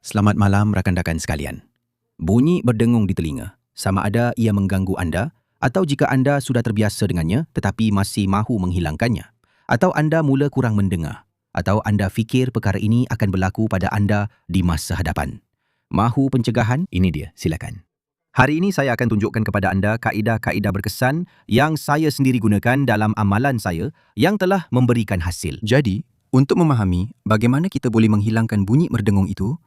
Selamat malam rakan-rakan sekalian. Bunyi berdengung di telinga, sama ada ia mengganggu anda atau jika anda sudah terbiasa dengannya tetapi masih mahu menghilangkannya, atau anda mula kurang mendengar, atau anda fikir perkara ini akan berlaku pada anda di masa hadapan. Mahu pencegahan? Ini dia, silakan. Hari ini saya akan tunjukkan kepada anda kaedah-kaedah berkesan yang saya sendiri gunakan dalam amalan saya yang telah memberikan hasil. Jadi, untuk memahami bagaimana kita boleh menghilangkan bunyi berdengung itu,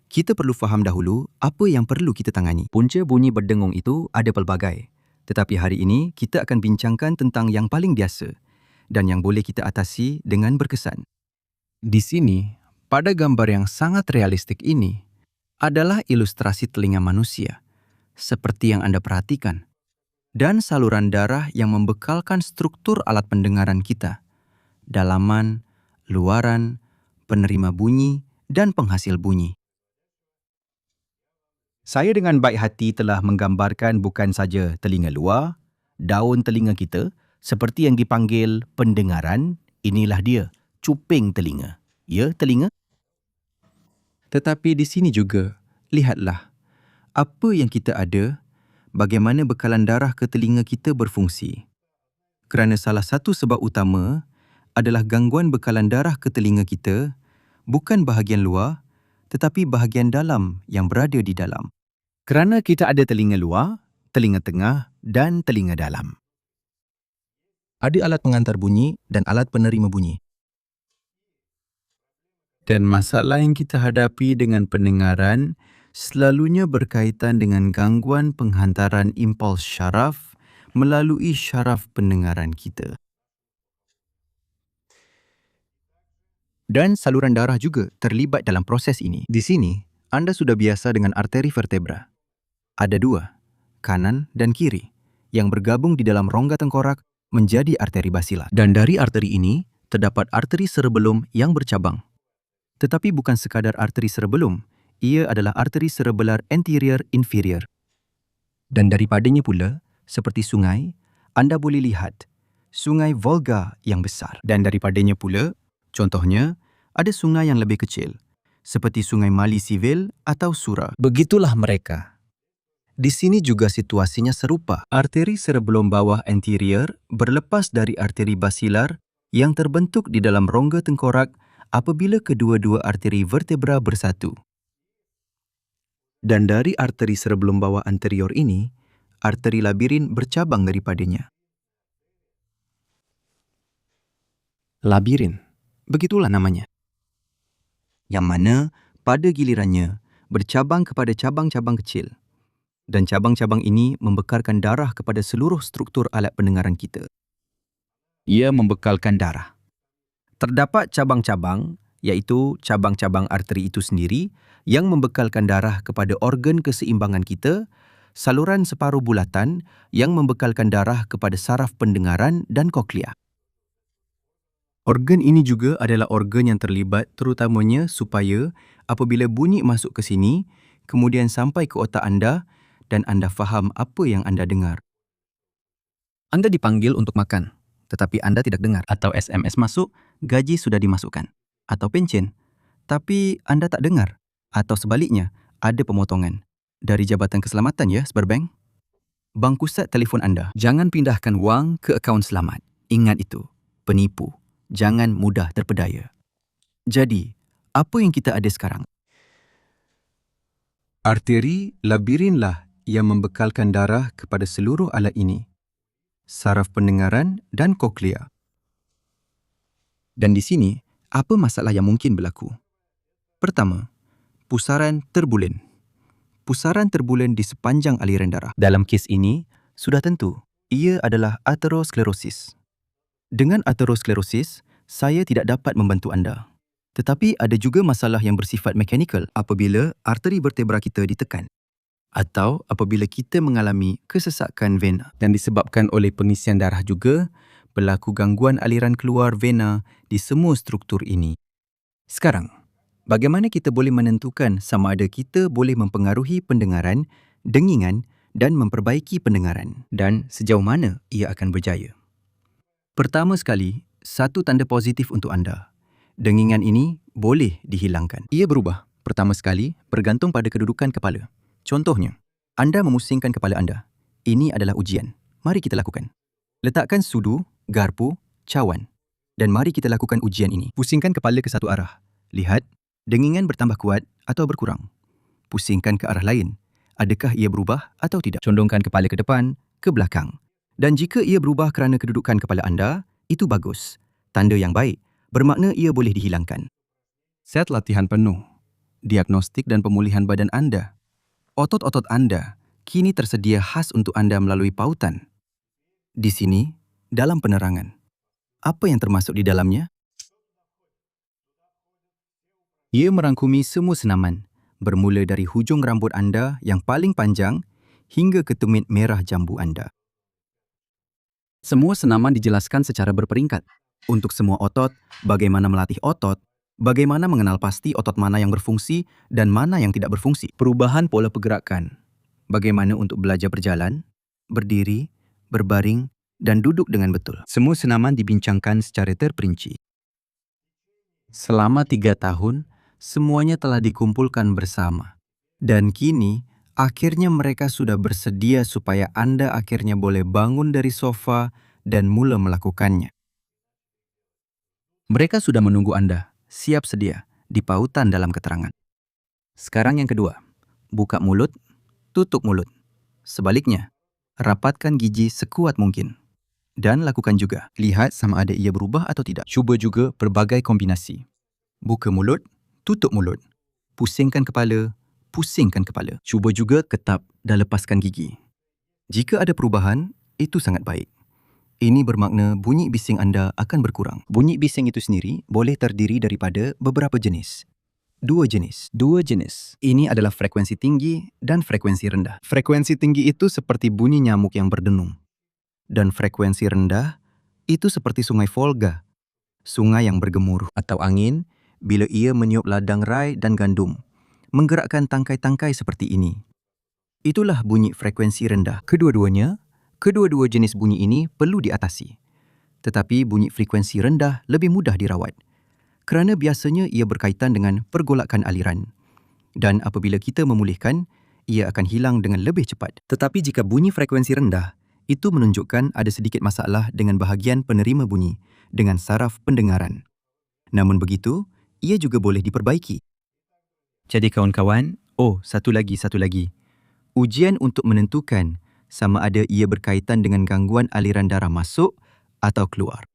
kita perlu faham dahulu apa yang perlu kita tangani. Punca bunyi berdengung itu ada pelbagai. Tetapi hari ini kita akan bincangkan tentang yang paling biasa dan yang boleh kita atasi dengan berkesan. Di sini, pada gambar yang sangat realistik ini, adalah ilustrasi telinga manusia, seperti yang anda perhatikan, dan saluran darah yang membekalkan struktur alat pendengaran kita, dalaman, luaran, penerima bunyi, dan penghasil bunyi. Saya dengan baik hati telah menggambarkan bukan saja telinga luar, daun telinga kita, seperti yang dipanggil pendengaran, inilah dia, cuping telinga. Ya, telinga? Tetapi di sini juga, lihatlah, apa yang kita ada, bagaimana bekalan darah ke telinga kita berfungsi. Kerana salah satu sebab utama adalah gangguan bekalan darah ke telinga kita, bukan bahagian luar, tetapi bahagian dalam yang berada di dalam. Kerana kita ada telinga luar, telinga tengah dan telinga dalam. Ada alat pengantar bunyi dan alat penerima bunyi. Dan masalah yang kita hadapi dengan pendengaran selalunya berkaitan dengan gangguan penghantaran impuls syaraf melalui syaraf pendengaran kita. Dan saluran darah juga terlibat dalam proses ini. Di sini, anda sudah biasa dengan arteri vertebra. Ada dua, kanan dan kiri, yang bergabung di dalam rongga tengkorak menjadi arteri basilar. Dan dari arteri ini, terdapat arteri cerebellum yang bercabang. Tetapi bukan sekadar arteri cerebellum, ia adalah arteri cerebellar anterior inferior. Dan daripadanya pula, seperti sungai, anda boleh lihat sungai Volga yang besar. Dan daripadanya pula, contohnya, ada sungai yang lebih kecil, seperti sungai Mali Sivil atau Sura. Begitulah mereka. Di sini juga situasinya serupa. Arteri cerebellum bawah anterior berlepas dari arteri basilar yang terbentuk di dalam rongga tengkorak apabila kedua-dua arteri vertebra bersatu. Dan dari arteri cerebellum bawah anterior ini, arteri labirin bercabang daripadanya. Labirin, begitulah namanya. Yang mana pada gilirannya bercabang kepada cabang-cabang kecil. Dan cabang-cabang ini membekalkan darah kepada seluruh struktur alat pendengaran kita. Ia membekalkan darah. Terdapat cabang-cabang, iaitu cabang-cabang arteri itu sendiri, yang membekalkan darah kepada organ keseimbangan kita, saluran separuh bulatan yang membekalkan darah kepada saraf pendengaran dan koklea. Organ ini juga adalah organ yang terlibat terutamanya supaya apabila bunyi masuk ke sini, kemudian sampai ke otak anda dan anda faham apa yang anda dengar. Anda dipanggil untuk makan, tetapi anda tidak dengar. Atau SMS masuk, gaji sudah dimasukkan. Atau pencen, tapi anda tak dengar. Atau sebaliknya, ada pemotongan. Dari Jabatan Keselamatan ya, Sberbank. Bank pusat telefon anda. Jangan pindahkan wang ke akaun selamat. Ingat itu, penipu. Jangan mudah terpedaya. Jadi, apa yang kita ada sekarang? Arteri labirinlah yang membekalkan darah kepada seluruh alat ini. Saraf pendengaran dan koklea. Dan di sini, apa masalah yang mungkin berlaku? Pertama, pusaran terbulen. Pusaran terbulen di sepanjang aliran darah. Dalam kes ini, sudah tentu, ia adalah aterosklerosis. Dengan aterosklerosis, saya tidak dapat membantu anda. Tetapi ada juga masalah yang bersifat mekanikal apabila arteri vertebra kita ditekan. Atau apabila kita mengalami kesesakan vena. Dan disebabkan oleh pengisian darah juga, berlaku gangguan aliran keluar vena di semua struktur ini. Sekarang, bagaimana kita boleh menentukan sama ada kita boleh mempengaruhi pendengaran, dengingan dan memperbaiki pendengaran? Dan sejauh mana ia akan berjaya? Pertama sekali, satu tanda positif untuk anda. Dengingan ini boleh dihilangkan. Ia berubah. Pertama sekali, bergantung pada kedudukan kepala. Contohnya, Anda memusingkan kepala anda. Ini adalah ujian. Mari kita lakukan. Letakkan sudu, garpu, cawan. Dan mari kita lakukan ujian ini. Pusingkan kepala ke satu arah. Lihat, dengingan bertambah kuat atau berkurang. Pusingkan ke arah lain. Adakah ia berubah atau tidak? Condongkan kepala ke depan, ke belakang. Dan jika ia berubah kerana kedudukan kepala anda, itu bagus. Tanda yang baik, bermakna ia boleh dihilangkan. set latihan penuh. Diagnostik dan pemulihan badan anda. Otot-otot anda kini tersedia khas untuk anda melalui pautan. Di sini, dalam penerangan. Apa yang termasuk di dalamnya? Ia merangkumi semua senaman, bermula dari hujung rambut anda yang paling panjang hingga ke tumit merah jambu anda. Semua senaman dijelaskan secara berperingkat. Untuk semua otot, bagaimana melatih otot, bagaimana mengenal pasti otot mana yang berfungsi dan mana yang tidak berfungsi. Perubahan pola pergerakan. Bagaimana untuk belajar berjalan, berdiri, berbaring, dan duduk dengan betul. Semua senaman dibincangkan secara terperinci. Selama 3 tahun, semuanya telah dikumpulkan bersama. Dan kini, akhirnya mereka sudah bersedia supaya anda akhirnya boleh bangun dari sofa dan mula melakukannya. Mereka sudah menunggu anda, siap sedia, di pautan dalam keterangan. Sekarang yang kedua, buka mulut, tutup mulut. Sebaliknya, rapatkan gigi sekuat mungkin. Dan lakukan juga, lihat sama ada ia berubah atau tidak. Cuba juga pelbagai kombinasi. Buka mulut, tutup mulut. Pusingkan kepala, pusingkan kepala. Cuba juga ketap dan lepaskan gigi. Jika ada perubahan, itu sangat baik. Ini bermakna bunyi bising anda akan berkurang. Bunyi bising itu sendiri boleh terdiri daripada beberapa jenis. Dua jenis. Ini adalah frekuensi tinggi dan frekuensi rendah. Frekuensi tinggi itu seperti bunyi nyamuk yang berdenung. Dan frekuensi rendah itu seperti sungai Volga, sungai yang bergemuruh, atau angin bila ia meniup ladang rai dan gandum, menggerakkan tangkai-tangkai seperti ini. Itulah bunyi frekuensi rendah. Kedua-dua jenis bunyi ini perlu diatasi. Tetapi bunyi frekuensi rendah lebih mudah dirawat, kerana biasanya ia berkaitan dengan pergolakan aliran. Dan apabila kita memulihkan, ia akan hilang dengan lebih cepat. Tetapi jika bunyi frekuensi rendah, itu menunjukkan ada sedikit masalah dengan bahagian penerima bunyi dengan saraf pendengaran. Namun begitu, ia juga boleh diperbaiki. Jadi kawan-kawan, satu lagi. Ujian untuk menentukan sama ada ia berkaitan dengan gangguan aliran darah masuk atau keluar.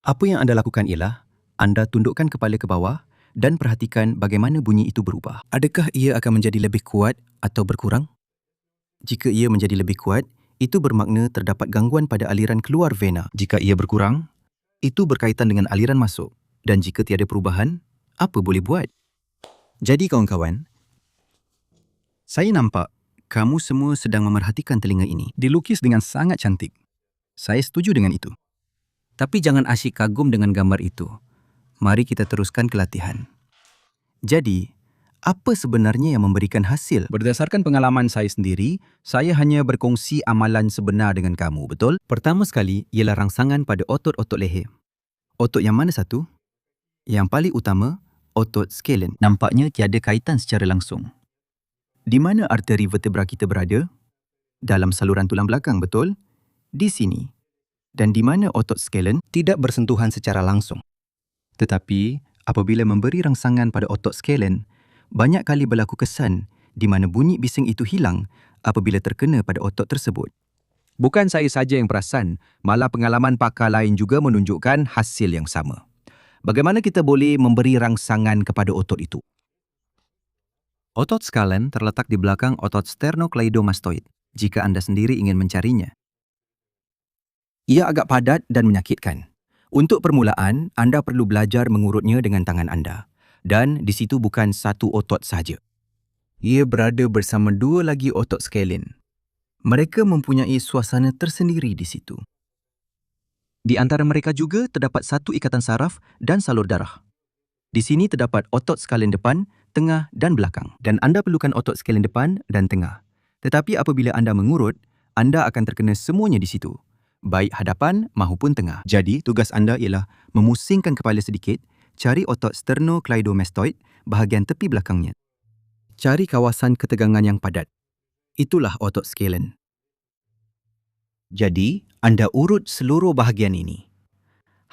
Apa yang anda lakukan ialah, anda tundukkan kepala ke bawah dan perhatikan bagaimana bunyi itu berubah. Adakah ia akan menjadi lebih kuat atau berkurang? Jika ia menjadi lebih kuat, itu bermakna terdapat gangguan pada aliran keluar vena. Jika ia berkurang, itu berkaitan dengan aliran masuk. Dan jika tiada perubahan, apa boleh buat? Jadi kawan-kawan, saya nampak kamu semua sedang memerhatikan telinga ini. Dilukis dengan sangat cantik. Saya setuju dengan itu. Tapi jangan asyik kagum dengan gambar itu. Mari kita teruskan ke latihan. Jadi, apa sebenarnya yang memberikan hasil? Berdasarkan pengalaman saya sendiri, saya hanya berkongsi amalan sebenar dengan kamu, betul? Pertama sekali ialah rangsangan pada otot-otot leher. Otot yang mana satu? Yang paling utama, otot scalene. Nampaknya tiada kaitan secara langsung. Di mana arteri vertebra kita berada? Dalam saluran tulang belakang, betul? Di sini. Dan di mana otot scalene tidak bersentuhan secara langsung. Tetapi, apabila memberi rangsangan pada otot scalene, banyak kali berlaku kesan di mana bunyi bising itu hilang apabila terkena pada otot tersebut. Bukan saya saja yang perasan, malah pengalaman pakar lain juga menunjukkan hasil yang sama. Bagaimana kita boleh memberi rangsangan kepada otot itu? Otot scalene terletak di belakang otot sternocleidomastoid, jika anda sendiri ingin mencarinya. Ia agak padat dan menyakitkan. Untuk permulaan, anda perlu belajar mengurutnya dengan tangan anda. Dan di situ bukan satu otot sahaja. Ia berada bersama dua lagi otot scalene. Mereka mempunyai suasana tersendiri di situ. Di antara mereka juga terdapat satu ikatan saraf dan salur darah. Di sini terdapat otot scalene depan, tengah dan belakang. Dan anda perlukan otot scalene depan dan tengah. Tetapi apabila anda mengurut, anda akan terkena semuanya di situ. Baik hadapan maupun tengah. Jadi, tugas anda ialah memusingkan kepala sedikit, cari otot sternocleidomastoid bahagian tepi belakangnya. Cari kawasan ketegangan yang padat. Itulah otot skelen. Jadi, anda urut seluruh bahagian ini.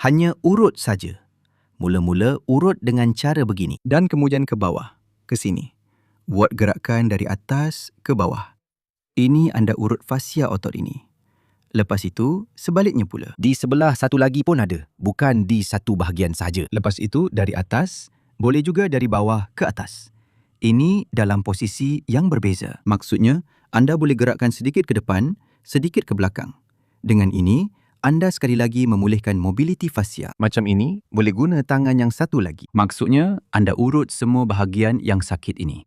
Hanya urut saja. Mula-mula urut dengan cara begini. Dan kemudian ke bawah, ke sini. Buat gerakan dari atas ke bawah. Ini anda urut fascia otot ini. Lepas itu, sebaliknya pula. Di sebelah satu lagi pun ada, bukan di satu bahagian saja. Lepas itu, dari atas, boleh juga dari bawah ke atas. Ini dalam posisi yang berbeza. Maksudnya, anda boleh gerakkan sedikit ke depan, sedikit ke belakang. Dengan ini, anda sekali lagi memulihkan mobiliti fascia. Macam ini, boleh guna tangan yang satu lagi. Maksudnya, anda urut semua bahagian yang sakit ini.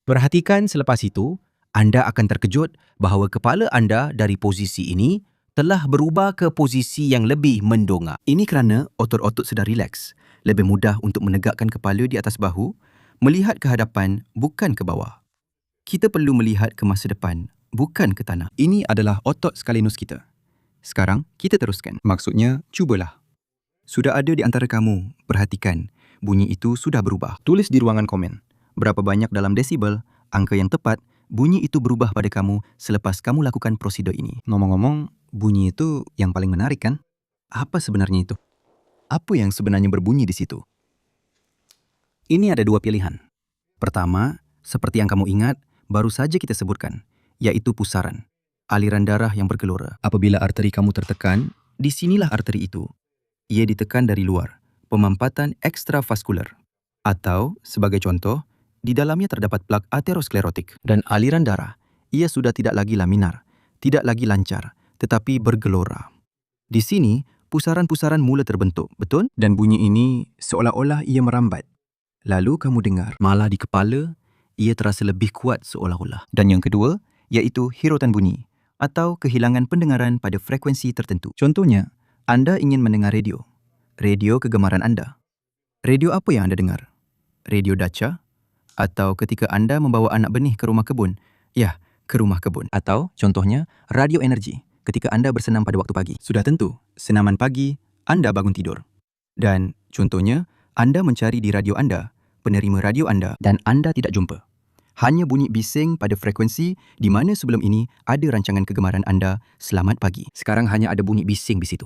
Perhatikan selepas itu, anda akan terkejut bahawa kepala anda dari posisi ini telah berubah ke posisi yang lebih mendongak. Ini kerana otot-otot sedang rileks. Lebih mudah untuk menegakkan kepala di atas bahu, melihat ke hadapan, bukan ke bawah. Kita perlu melihat ke masa depan, bukan ke tanah. Ini adalah otot scalenus kita. Sekarang, kita teruskan. Maksudnya, cubalah. Sudah ada di antara kamu, perhatikan, bunyi itu sudah berubah. Tulis di ruangan komen. Berapa banyak dalam desibel, angka yang tepat, bunyi itu berubah pada kamu selepas kamu lakukan prosedur ini. Ngomong-ngomong, bunyi itu yang paling menarik kan? Apa sebenarnya itu? Apa yang sebenarnya berbunyi di situ? Ini ada dua pilihan. Pertama, seperti yang kamu ingat, baru saja kita sebutkan, yaitu pusaran. Aliran darah yang bergelora. Apabila arteri kamu tertekan, di sinilah arteri itu. Ia ditekan dari luar, pemampatan ekstravaskular. Atau, sebagai contoh, di dalamnya terdapat plak aterosklerotik. Dan aliran darah, ia sudah tidak lagi laminar, tidak lagi lancar, tetapi bergelora. Di sini, pusaran-pusaran mula terbentuk, betul? Dan bunyi ini seolah-olah ia merambat. Lalu kamu dengar, malah di kepala, ia terasa lebih kuat seolah-olah. Dan yang kedua, iaitu hirutan bunyi atau kehilangan pendengaran pada frekuensi tertentu. Contohnya, anda ingin mendengar radio. Radio kegemaran anda. Radio apa yang anda dengar? Radio Dacia? Atau ketika anda membawa anak benih ke rumah kebun? Ya, ke rumah kebun. Atau contohnya, radio energi ketika anda bersenam pada waktu pagi. Sudah tentu, senaman pagi, anda bangun tidur. Dan contohnya, anda mencari di radio anda, penerima radio anda, dan anda tidak jumpa. Hanya bunyi bising pada frekuensi di mana sebelum ini ada rancangan kegemaran anda, selamat pagi. Sekarang hanya ada bunyi bising di situ.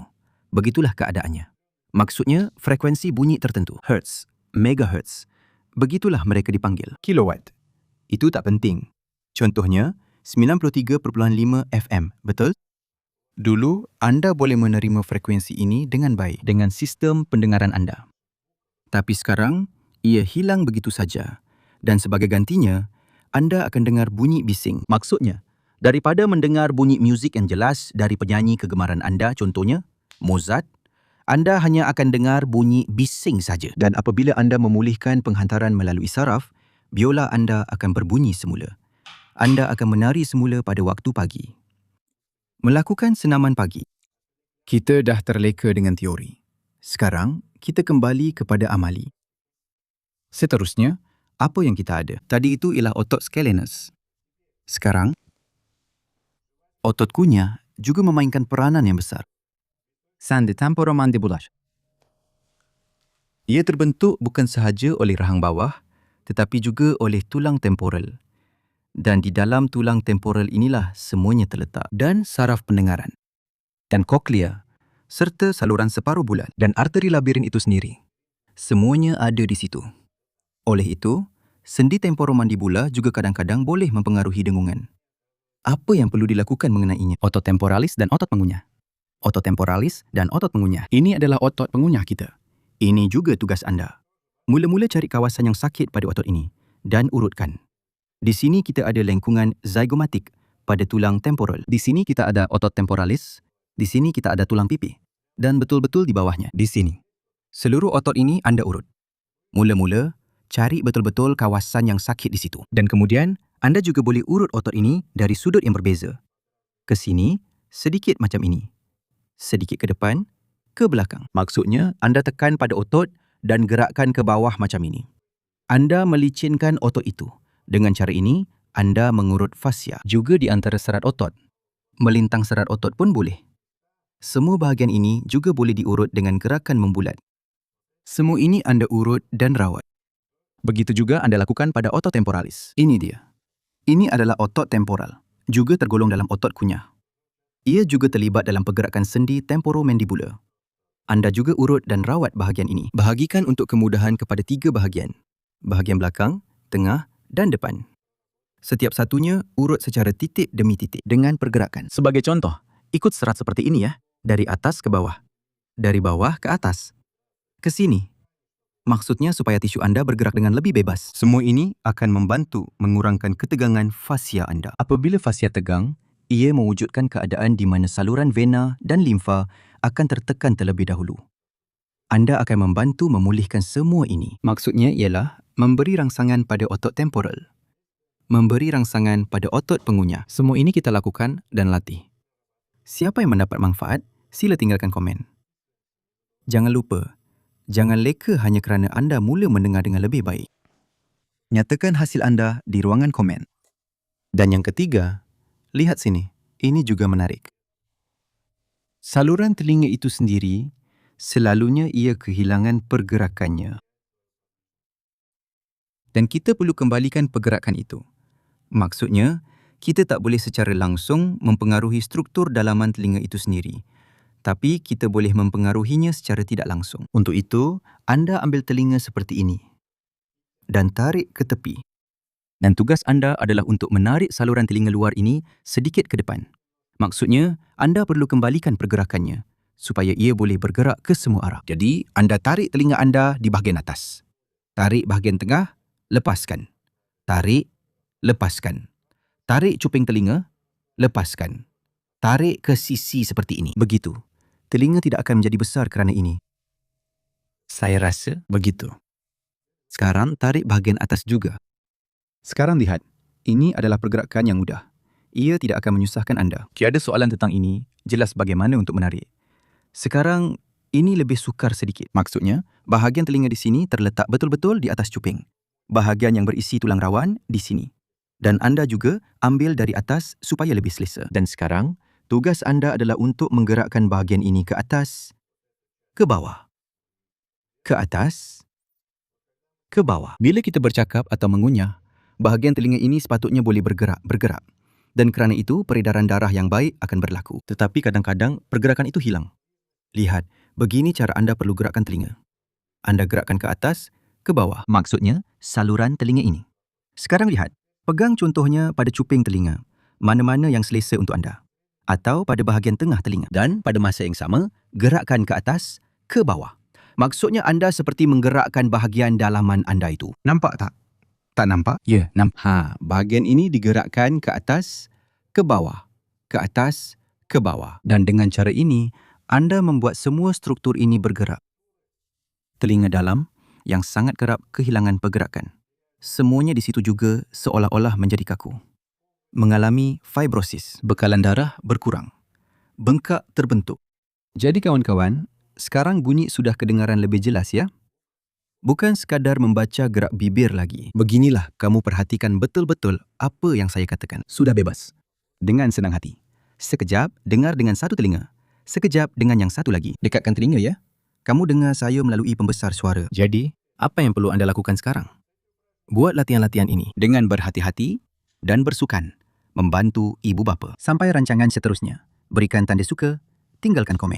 Begitulah keadaannya. Maksudnya, frekuensi bunyi tertentu. Hertz, megahertz. Begitulah mereka dipanggil. Kilowatt. Itu tak penting. Contohnya, 93.5 FM, betul? Dulu, anda boleh menerima frekuensi ini dengan baik dengan sistem pendengaran anda. Tapi sekarang, ia hilang begitu saja. Dan sebagai gantinya, anda akan dengar bunyi bising. Maksudnya, daripada mendengar bunyi muzik yang jelas dari penyanyi kegemaran anda, contohnya, Mozart, anda hanya akan dengar bunyi bising saja. Dan apabila anda memulihkan penghantaran melalui saraf, biola anda akan berbunyi semula. Anda akan menari semula pada waktu pagi. Melakukan senaman pagi. Kita dah terleka dengan teori. Sekarang, kita kembali kepada amali. Seterusnya, apa yang kita ada? Tadi itu ialah otot scalenus. Sekarang, otot kunyah juga memainkan peranan yang besar. Sandi temporomandibular. Ia terbentuk bukan sahaja oleh rahang bawah, tetapi juga oleh tulang temporal. Dan di dalam tulang temporal inilah semuanya terletak. Dan saraf pendengaran. Dan koklea, serta saluran separuh bulan. Dan arteri labirin itu sendiri. Semuanya ada di situ. Oleh itu, sendi temporomandibula juga kadang-kadang boleh mempengaruhi dengungan. Apa yang perlu dilakukan mengenainya? Otot temporalis dan otot pengunyah. Otot temporalis dan otot pengunyah. Ini adalah otot pengunyah kita. Ini juga tugas anda. Mula-mula cari kawasan yang sakit pada otot ini dan urutkan. Di sini kita ada lengkungan zygomatik pada tulang temporal. Di sini kita ada otot temporalis. Di sini kita ada tulang pipi. Dan betul-betul di bawahnya, di sini. Seluruh otot ini anda urut. Mula-mula, cari betul-betul kawasan yang sakit di situ. Dan kemudian, anda juga boleh urut otot ini dari sudut yang berbeza. Ke sini, sedikit macam ini. Sedikit ke depan, ke belakang. Maksudnya, anda tekan pada otot dan gerakkan ke bawah macam ini. Anda melicinkan otot itu. Dengan cara ini, anda mengurut fascia. Juga di antara serat otot. Melintang serat otot pun boleh. Semua bahagian ini juga boleh diurut dengan gerakan membulat. Semua ini anda urut dan rawat. Begitu juga Anda lakukan pada otot temporalis. Ini dia. Ini adalah otot temporal, juga tergolong dalam otot kunyah. Ia juga terlibat dalam pergerakan sendi temporomandibular. Anda juga urut dan rawat bahagian ini. Bahagikan untuk kemudahan kepada 3 bahagian. Bahagian belakang, tengah dan depan. Setiap satunya urut secara titik demi titik dengan pergerakan. Sebagai contoh, ikut serat seperti ini ya, dari atas ke bawah. Dari bawah ke atas. Ke sini. Maksudnya supaya tisu anda bergerak dengan lebih bebas. Semua ini akan membantu mengurangkan ketegangan fascia anda. Apabila fascia tegang, ia mewujudkan keadaan di mana saluran vena dan limfa akan tertekan terlebih dahulu. Anda akan membantu memulihkan semua ini. Maksudnya ialah memberi rangsangan pada otot temporal. Memberi rangsangan pada otot pengunyah. Semua ini kita lakukan dan latih. Siapa yang mendapat manfaat, sila tinggalkan komen. Jangan lupa, jangan leka hanya kerana anda mula mendengar dengan lebih baik. Nyatakan hasil anda di ruangan komen. Dan yang ketiga, lihat sini. Ini juga menarik. Saluran telinga itu sendiri, selalunya ia kehilangan pergerakannya. Dan kita perlu kembalikan pergerakan itu. Maksudnya, kita tak boleh secara langsung mempengaruhi struktur dalaman telinga itu sendiri. Tapi kita boleh mempengaruhinya secara tidak langsung. Untuk itu, anda ambil telinga seperti ini. Dan tarik ke tepi. Dan tugas anda adalah untuk menarik saluran telinga luar ini sedikit ke depan. Maksudnya, anda perlu kembalikan pergerakannya supaya ia boleh bergerak ke semua arah. Jadi, anda tarik telinga anda di bahagian atas. Tarik bahagian tengah, lepaskan. Tarik, lepaskan. Tarik cuping telinga, lepaskan. Tarik ke sisi seperti ini. Begitu. Telinga tidak akan menjadi besar kerana ini. Saya rasa begitu. Sekarang tarik bahagian atas juga. Sekarang lihat, ini adalah pergerakan yang mudah. Ia tidak akan menyusahkan anda. Tiada soalan tentang ini, jelas bagaimana untuk menarik. Sekarang, ini lebih sukar sedikit. Maksudnya, bahagian telinga di sini terletak betul-betul di atas cuping. Bahagian yang berisi tulang rawan di sini. Dan anda juga ambil dari atas supaya lebih selesa. Dan sekarang, tugas anda adalah untuk menggerakkan bahagian ini ke atas, ke bawah. Ke atas, ke bawah. Bila kita bercakap atau mengunyah, bahagian telinga ini sepatutnya boleh bergerak. Dan kerana itu, peredaran darah yang baik akan berlaku. Tetapi kadang-kadang, pergerakan itu hilang. Lihat, begini cara anda perlu gerakkan telinga. Anda gerakkan ke atas, ke bawah. Maksudnya, saluran telinga ini. Sekarang lihat, pegang contohnya pada cuping telinga. Mana-mana yang selesa untuk anda. Atau pada bahagian tengah telinga. Dan pada masa yang sama, gerakkan ke atas, ke bawah. Maksudnya anda seperti menggerakkan bahagian dalaman anda itu. Nampak tak? Tak nampak? Ya, nampak. Bahagian ini digerakkan ke atas, ke bawah. Ke atas, ke bawah. Dan dengan cara ini, anda membuat semua struktur ini bergerak. Telinga dalam yang sangat kerap kehilangan pergerakan. Semuanya di situ juga seolah-olah menjadi kaku. Mengalami fibrosis. Bekalan darah berkurang. Bengkak terbentuk. Jadi kawan-kawan, sekarang bunyi sudah kedengaran lebih jelas ya? Bukan sekadar membaca gerak bibir lagi. Beginilah kamu perhatikan betul-betul apa yang saya katakan. Sudah bebas. Dengan senang hati. Sekejap, dengar dengan satu telinga. Sekejap dengan yang satu lagi. Dekatkan telinga ya. Kamu dengar saya melalui pembesar suara. Jadi, apa yang perlu anda lakukan sekarang? Buat latihan-latihan ini dengan berhati-hati dan bersukan. Membantu ibu bapa. Sampai rancangan seterusnya. Berikan tanda suka, tinggalkan komen.